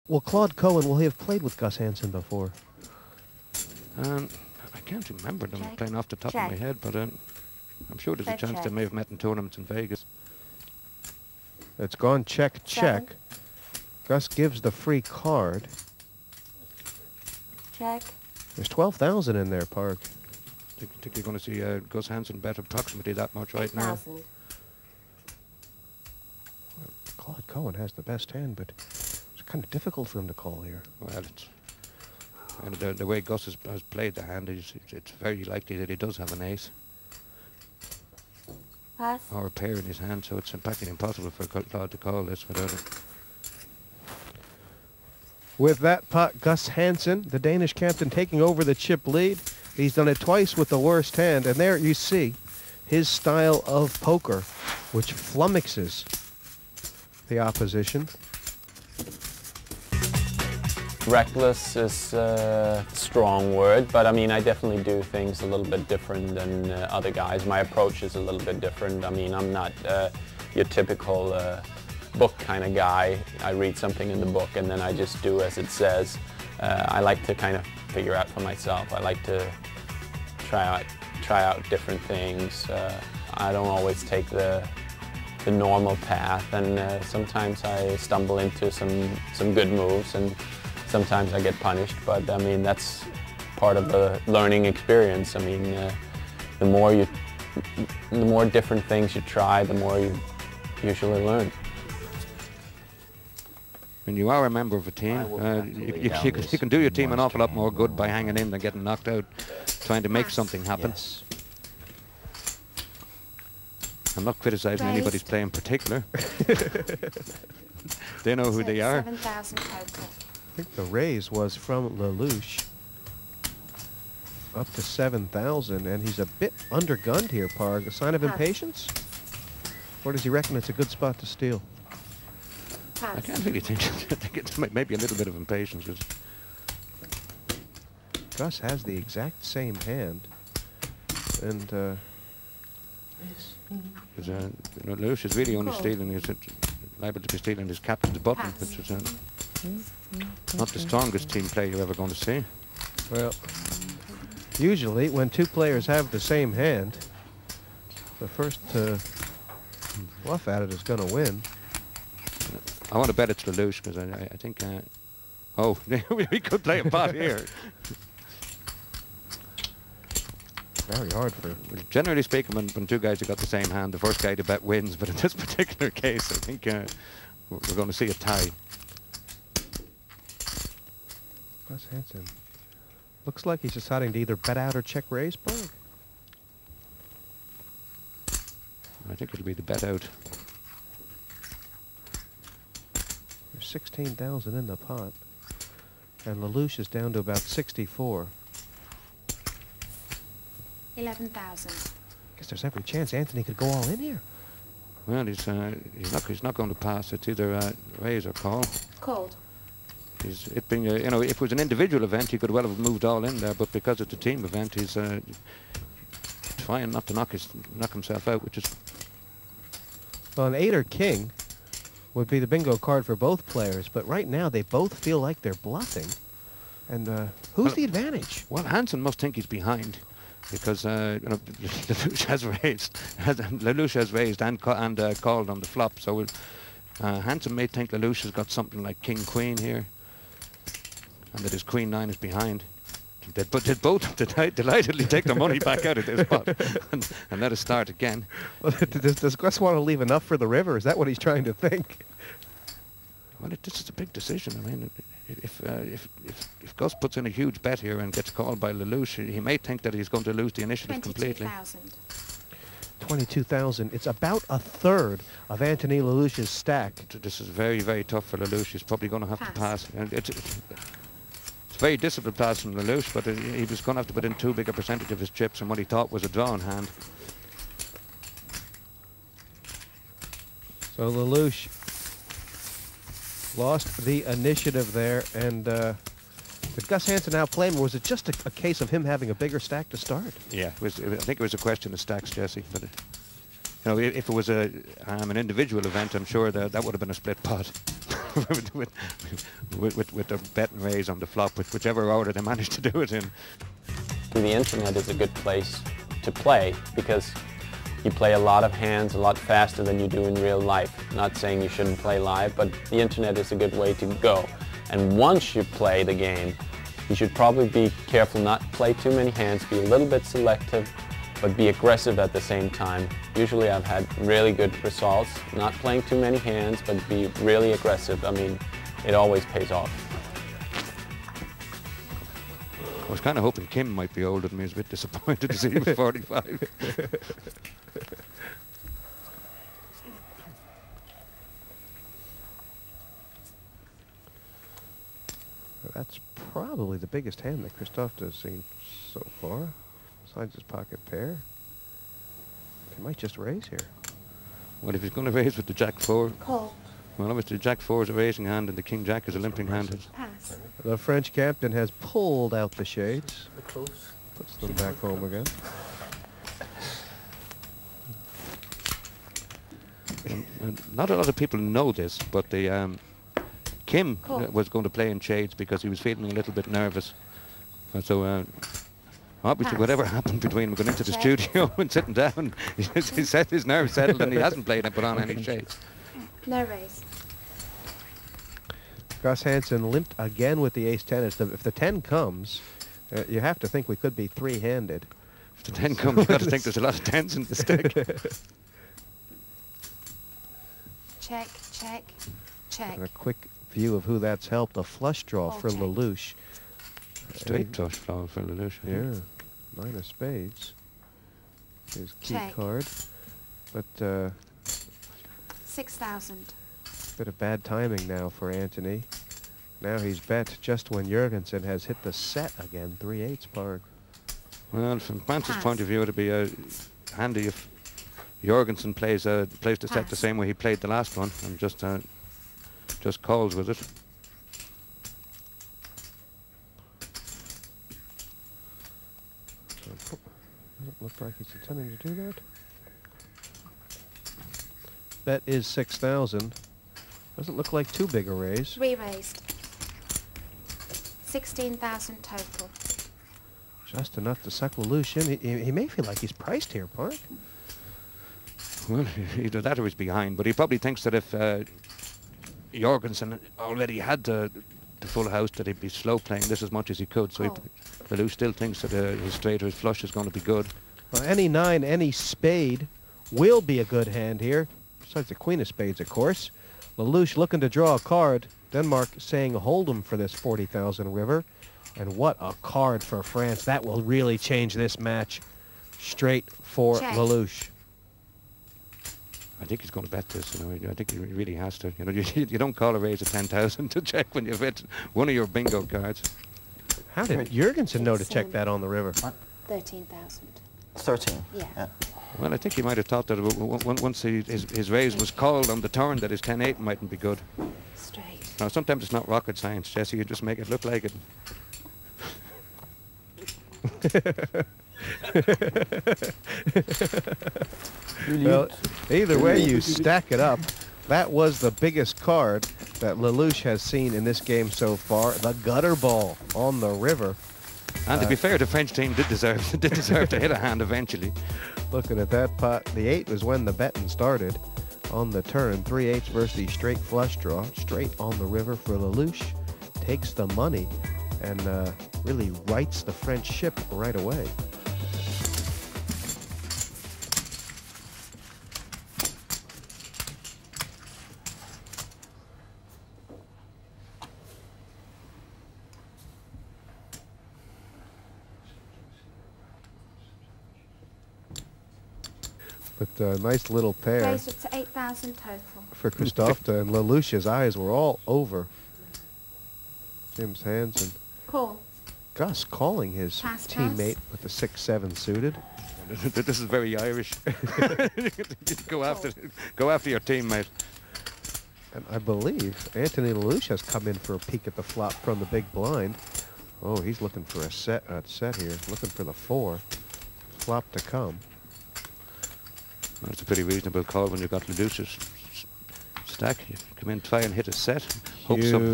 Well, Claude Cohen, will he have played with Gus Hansen before? I can't remember them Check. playing off the top Check. of my head, but I'm sure there's a Check, chance they check. may have met in tournaments in Vegas. It's gone check, check. Seven. Gus gives the free card. Check. There's 12,000 in there, Park. I think you're going to see Gus Hansen bet approximately that much right now. 8,000. Claude Cohen has the best hand, but it's kind of difficult for him to call here. Well, it's and the way Gus has played the hand, it's very likely that he does have an ace Pass. or a pair in his hand, so it's practically impossible for Claude to call this without it. With that pot, Gus Hansen, the Danish captain, taking over the chip lead. He's done it twice with the worst hand, and there you see his style of poker, which flummoxes the opposition. Reckless is a strong word, but I mean, I definitely do things a little bit different than other guys. My approach is a little bit different. I mean, I'm not your typical book kind of guy. I read something in the book and then I just do as it says. I like to kind of figure out for myself. I like to try out different things. I don't always take the normal path, and sometimes I stumble into some good moves, and sometimes I get punished, but I mean, that's part of the learning experience. I mean, the more different things you try, the more you usually learn. When you are a member of a team, you can do your team an awful lot more good by hanging in than getting knocked out, trying to make something happen. Yes. I'm not criticizing Raised. anybody's play in particular. They know who they are. 7,000 total. I think the raise was from Lelouch up to 7,000, and he's a bit undergunned here, Parg. A sign of Pass. impatience? Or does he reckon it's a good spot to steal? I Pass. can't really think. I think it's maybe a little bit of impatience. Gus has the exact same hand, and Lelouch is really only Call. stealing. He's liable to be stealing his captain's button, Pass. which is not the strongest team play you're ever going to see. well, usually when two players have the same hand, the first to bluff at it is going to win. I want to bet it's Lelouch because I think. Oh, we could play a pot here. Very hard for Well, generally speaking, when two guys have got the same hand, the first guy to bet wins. But in this particular case, I think we're going to see a tie. Gus Hansen. Looks like he's deciding to either bet out or check raise, Parg. I think it'll be the bet out. There's 16,000 in the pot, and Lelouch is down to about 64. 11,000. Guess there's every chance Anthony could go all in here. Well, he's not going to pass. It's either raise or call. Called. It being if it was an individual event, he could well have moved all in there. But because it's a team event, he's trying not to knock himself out, which is Well, an 8 or king would be the bingo card for both players, but right now they both feel like they're bluffing. And who's Well- the advantage? well. Hansen must think he's behind because Lelouch has raised and called on the flop. So Hansen may think Lelouch has got something like king queen here, and that his queen nine is behind. But they both delightedly take their money back out of this pot and let us start again. Well, does Gus want to leave enough for the river? Is that what he's trying to think? Well, this is a big decision. I mean, if Gus puts in a huge bet here and gets called by Lelouch, he may think that he's going to lose the initiative completely. 22,000. 22,000. It's about a third of Anthony Lelouch's stack. This is very, very tough for Lelouch. He's probably going to have to Pass. pass. And it's very disciplined pass from Lelouch, but he was going to have to put in too big a percentage of his chips in what he thought was a drawn hand. So Lelouch lost the initiative there, and did Gus Hansen outplay him, or was it just a case of him having a bigger stack to start? Yeah, I think it was a question of stacks, Jesse. But if it was an individual event, I'm sure that would have been a split pot. with their bet and raise on the flop, with whichever order they manage to do it in. The internet is a good place to play because you play a lot of hands a lot faster than you do in real life. Not saying you shouldn't play live, but the internet is a good way to go. And once you play the game, you should probably be careful not to play too many hands, be a little bit selective, but be aggressive at the same time. Usually I've had really good results, not playing too many hands, but be really aggressive. I mean, it always pays off. I was kind of hoping Kim might be older than me. I was a bit disappointed to see him at 45. That's probably the biggest hand that Christophe has seen so far, besides his pocket pair. He might just raise here. Well, if he's going to raise with the Jack 4, Call. well, obviously the Jack 4 is a raising hand and the King Jack is a limping hand. Pass. The French captain has pulled out the shades, The close. puts them back home again. And not a lot of people know this, but the Kim Cool. was going to play in shades because he was feeling a little bit nervous. And so obviously Pass. whatever happened between them going into the Check. studio and sitting down, he said his nerves settled and he hasn't played and put on any shades. No raise. Gus Hansen limped again with the ace-10. If the 10 comes, you have to think we could be three-handed. If the 10 comes, you've got to think there's a lot of 10s in the stick. Check, check, check. And a quick view of who that's helped. A flush draw All for check. Lelouch. Straight flush draw for Lelouch. Yeah, 9 of spades. His key Check. card. But 6,000. bit of bad timing now for Anthony. Now he's bet just when Jurgensen has hit the set again. 3/8 par. Well, from France's Pass. point of view, it'd be handy if Jorgensen plays the set the Pass. same way he played the last one and just calls with it. Doesn't look like he's intending to do that. Bet is 6,000. Doesn't look like too big a raise. Re-raised. 16,000 total. Just enough to suck Lelouch in. He may feel like he's priced here, Park. Well, either that or he's behind, but he probably thinks that if Jorgensen already had the full house, that he'd be slow playing this as much as he could. So Call. Lelouch still thinks that his straight or his flush is going to be good. Well, any 9, any spade will be a good hand here. Besides the queen of spades, of course. Lelouch looking to draw a card. Denmark saying hold him for this 40,000 river. And what a card for France. That will really change this match. Straight for Check. Lelouch. I think he's going to bet this. You know, I think he really has to. You know, you don't call a raise of 10,000 to check when you've hit one of your bingo cards. How did Jurgensen know to check that on the river? 13,000. 13. Yeah. Well, I think he might have thought that once his raise was called on the turn that his 10-8 mightn't be good. Straight. Now, sometimes it's not rocket science, Jesse. You just make it look like it. Well, either way you stack it up, that was the biggest card that Lelouch has seen in this game so far. The gutter ball on the river. And to be fair, the French team did deserve to hit a hand eventually. Looking at that pot, the 8 was when the betting started. On the turn, 3/8 versus the straight flush draw. Straight on the river for Lelouch. Takes the money and really rights the French ship right away. But a nice little pair Raised it to 8,000 total. for Christophe, and Lelouch's eyes were all over Jim's hands, and Call. Gus calling his Pass, teammate pass. with the 6-7 suited. This is very Irish. go after your teammate. And I believe Anthony Lelouch has come in for a peek at the flop from the big blind. Oh, he's looking for a set here, looking for the 4. Flop to come. Well, it's a pretty reasonable call when you've got Lelouch's stack. You come in, try and hit a set. Hope You- some